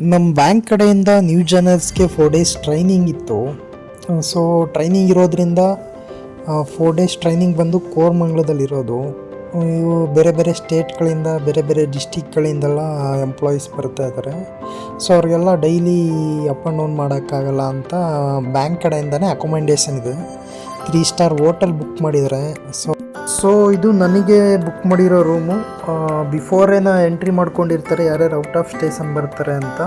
ನಮ್ಮ ಬ್ಯಾಂಕ್ ಕಡೆಯಿಂದ new ಜನರ್ಸ್ಗೆ 4 days training ಇತ್ತು. ಸೊ ಟ್ರೈನಿಂಗ್ ಇರೋದ್ರಿಂದ 4 ಡೇಸ್ ಟ್ರೈನಿಂಗ್ ಬಂದು ಕೋರಮಂಗಲದಲ್ಲಿರೋದು. ಇವು ಬೇರೆ ಬೇರೆ ಸ್ಟೇಟ್ಗಳಿಂದ ಬೇರೆ ಬೇರೆ ಡಿಸ್ಟಿಕ್ಗಳಿಂದೆಲ್ಲ ಎಂಪ್ಲಾಯೀಸ್ ಬರ್ತಾ ಇದ್ದಾರೆ. ಸೊ ಅವ್ರಿಗೆಲ್ಲ ಡೈಲಿ ಅಪ್ ಆ್ಯಂಡ್ ಡೌನ್ ಮಾಡೋಕ್ಕಾಗಲ್ಲ ಅಂತ ಬ್ಯಾಂಕ್ ಕಡೆಯಿಂದನೇ ಅಕೊಮೆಂಡೇಷನ್ ಇದೆ. 3 ಸ್ಟಾರ್ ಹೋಟೆಲ್ ಬುಕ್ ಮಾಡಿದ್ದಾರೆ. ಸೊ ಇದು ನನಗೆ ಬುಕ್ ಮಾಡಿರೋ ರೂಮು. ಬಿಫೋರೇನ ಎಂಟ್ರಿ ಮಾಡ್ಕೊಂಡಿರ್ತಾರೆ ಯಾರ್ಯಾರು ಔಟ್ ಆಫ್ ಸ್ಟೇಷನ್ ಬರ್ತಾರೆ ಅಂತ.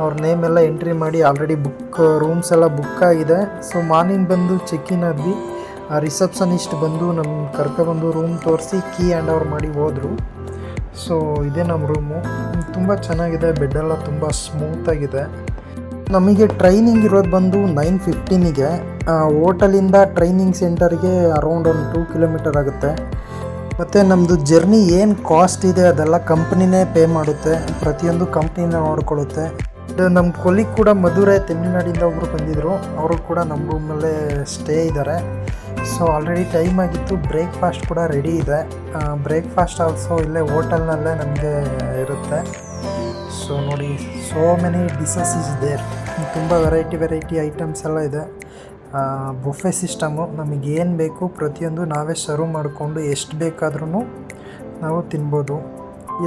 ಅವ್ರ ನೇಮ್ ಎಲ್ಲ ಎಂಟ್ರಿ ಮಾಡಿ ಆಲ್ರೆಡಿ ರೂಮ್ಸ್ ಎಲ್ಲ ಬುಕ್ ಆಗಿದೆ. ಸೊ ಮಾರ್ನಿಂಗ್ ಬಂದು ಚೆಕ್ ಇನ್ ಆದ್ವಿ. ರಿಸೆಪ್ಷನಿಸ್ಟ್ ಬಂದು ನಮ್ಮ ಕರ್ಕೊಬಂದು ರೂಮ್ ತೋರಿಸಿ ಕೀ ಹ್ಯಾಂಡ್ ಓವರ್ ಮಾಡಿ ಹೋದರು. ಸೊ ಇದೇ ನಮ್ಮ ರೂಮು. ತುಂಬ ಚೆನ್ನಾಗಿದೆ, ಬೆಡ್ಡೆಲ್ಲ ತುಂಬ ಸ್ಮೂತಾಗಿದೆ. ನಮಗೆ ಟ್ರೈನಿಂಗ್ ಇರೋದು ಬಂದು 9:15ಗೆ. ಹೋಟೆಲಿಂದ ಟ್ರೈನಿಂಗ್ ಸೆಂಟರ್ಗೆ ಅರೌಂಡ್ ಒಂದು 2 ಕಿಲೋಮೀಟರ್ ಆಗುತ್ತೆ. ಮತ್ತು ನಮ್ಮದು ಜರ್ನಿ ಏನು ಕಾಸ್ಟ್ ಇದೆ ಅದೆಲ್ಲ ಕಂಪ್ನಿನೇ ಪೇ ಮಾಡುತ್ತೆ. ಪ್ರತಿಯೊಂದು ಕಂಪ್ನಿನೇ ನೋಡ್ಕೊಳ್ಳುತ್ತೆ. ನಮ್ಮ ಕೊಲಿಗ್ ಕೂಡ ಮಧುರೈ ತಮಿಳ್ನಾಡಿಂದ ಒಬ್ಬರು ಬಂದಿದ್ದರು. ಅವರು ಕೂಡ ನಮ್ಮ ರೂಮಲ್ಲೇ ಸ್ಟೇ ಇದ್ದಾರೆ. ಸೊ ಆಲ್ರೆಡಿ ಟೈಮ್ ಆಗಿತ್ತು. ಬ್ರೇಕ್ಫಾಸ್ಟ್ ಕೂಡ ರೆಡಿ ಇದೆ. ಬ್ರೇಕ್ಫಾಸ್ಟ್ ಆಲ್ಸೋ ಇಲ್ಲೇ ಹೋಟೆಲ್ನಲ್ಲೇ ನಮಗೆ ಇರುತ್ತೆ. ಸೊ ನೋಡಿ, so many dishes is there. ತುಂಬ ವೆರೈಟಿ ಐಟಮ್ಸ್ ಎಲ್ಲ ಇದೆ. Buffet system. ನಮಗೇನು ಬೇಕು ಪ್ರತಿಯೊಂದು ನಾವೇ ಸರ್ವ್ ಮಾಡಿಕೊಂಡು ಎಷ್ಟು ಬೇಕಾದ್ರೂ ನಾವು ತಿನ್ಬೋದು.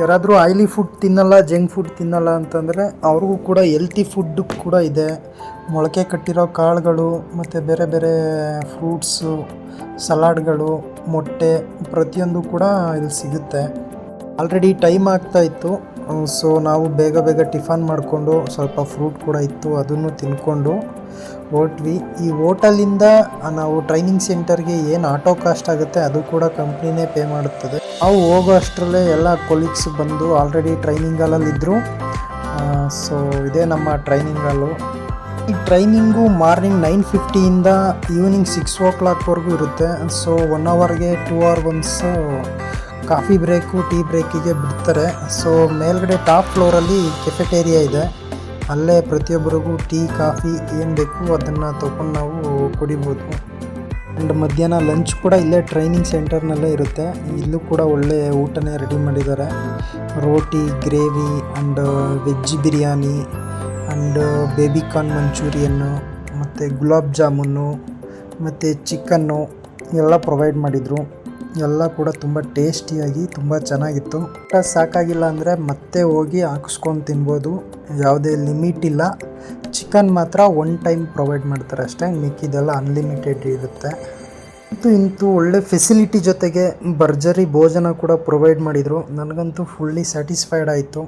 ಯಾರಾದರೂ ಆಯಿಲಿ ಫುಡ್ ತಿನ್ನಲ್ಲ, ಜಂಕ್ ಫುಡ್ ತಿನ್ನಲ್ಲ ಅಂತಂದರೆ ಅವ್ರಿಗೂ ಕೂಡ ಹೆಲ್ತಿ ಫುಡ್ಡು ಕೂಡ ಇದೆ. ಮೊಳಕೆ ಕಟ್ಟಿರೋ ಕಾಳುಗಳು ಮತ್ತು ಬೇರೆ ಬೇರೆ ಫ್ರೂಟ್ಸು, ಸಲಾಡ್ಗಳು, ಮೊಟ್ಟೆ ಪ್ರತಿಯೊಂದು ಕೂಡ ಇಲ್ಲಿ ಸಿಗುತ್ತೆ. ಆಲ್ರೆಡಿ ಟೈಮ್ ಆಗ್ತಾಯಿತ್ತು. ಸೊ ನಾವು ಬೇಗ ಟಿಫನ್ ಮಾಡಿಕೊಂಡು ಸ್ವಲ್ಪ ಫ್ರೂಟ್ ಕೂಡ ಇತ್ತು, ಅದನ್ನು ತಿನ್ಕೊಂಡು ಹೊರಟ್ವಿ. ಈ ಹೋಟೆಲಿಂದ ನಾವು ಟ್ರೈನಿಂಗ್ ಸೆಂಟರ್ಗೆ ಏನು ಆಟೋ ಕಾಸ್ಟ್ ಆಗುತ್ತೆ ಅದು ಕೂಡ ಕಂಪ್ನಿನೇ ಪೇ ಮಾಡುತ್ತದೆ. ನಾವು ಹೋಗೋ ಅಷ್ಟರಲ್ಲೇ ಎಲ್ಲ ಕೊಲೀಗ್ಸ್ ಬಂದು ಆಲ್ರೆಡಿ ಟ್ರೈನಿಂಗ್ ಹಾಲಲ್ಲಿದ್ದರು. ಸೊ ಇದೇ ನಮ್ಮ ಟ್ರೈನಿಂಗ್ ಹಾಲು. ಈ ಟ್ರೈನಿಂಗು ಮಾರ್ನಿಂಗ್ 9:50ಇಂದ ಈವ್ನಿಂಗ್ 6 o'clockವರೆಗೂ ಇರುತ್ತೆ. ಸೊ 1 hourಗೆ 2 hour once coffee break, tea ಬ್ರೇಕಿಗೆ ಬಿಡ್ತಾರೆ. ಸೊ ಮೇಲ್ಗಡೆ ಟಾಪ್ ಫ್ಲೋರಲ್ಲಿ ಕೆಫೆಟೇರಿಯಾ ಇದೆ. ಅಲ್ಲೇ ಪ್ರತಿಯೊಬ್ಬರಿಗೂ ಟೀ, ಕಾಫಿ ಏನು ಬೇಕು ಅದನ್ನು ತೊಗೊಂಡು ನಾವು ಕುಡಿಬೋದು. ಆ್ಯಂಡ್ ಮಧ್ಯಾಹ್ನ ಲಂಚ್ ಕೂಡ ಇಲ್ಲೇ ಟ್ರೈನಿಂಗ್ ಸೆಂಟರ್ನಲ್ಲೇ ಇರುತ್ತೆ. ಇಲ್ಲೂ ಕೂಡ ಒಳ್ಳೆ ಊಟನೇ ರೆಡಿ ಮಾಡಿದ್ದಾರೆ. Roti, gravy and veg biryani and baby corn manchurian ಮತ್ತು ಗುಲಾಬ್ ಜಾಮೂನು ಮತ್ತು ಚಿಕನ್ನು ಎಲ್ಲ ಪ್ರೊವೈಡ್ ಮಾಡಿದರು. ಎಲ್ಲ ಕೂಡ ತುಂಬ ಟೇಸ್ಟಿಯಾಗಿ ತುಂಬ ಚೆನ್ನಾಗಿತ್ತು. ಊಟ ಸಾಕಾಗಿಲ್ಲ ಅಂದರೆ ಮತ್ತೆ ಹೋಗಿ ಹಾಕಿಸ್ಕೊಂಡು ತಿನ್ಬೋದು. ಯಾವುದೇ ಲಿಮಿಟ್ ಇಲ್ಲ. ಚಿಕನ್ ಮಾತ್ರ 1 ಟೈಮ್ ಪ್ರೊವೈಡ್ ಮಾಡ್ತಾರೆ ಅಷ್ಟೇ, ಮಿಕ್ಕಿದೆಲ್ಲ ಅನ್ಲಿಮಿಟೆಡ್ ಇರುತ್ತೆ. ಇಂತೂ ಒಳ್ಳೆ ಫೆಸಿಲಿಟಿ ಜೊತೆಗೆ ಭರ್ಜರಿ ಭೋಜನ ಕೂಡ ಪ್ರೊವೈಡ್ ಮಾಡಿದರು. ನನಗಂತೂ ಫುಲ್ಲಿ ಸ್ಯಾಟಿಸ್ಫೈಡ್ ಆಯಿತು.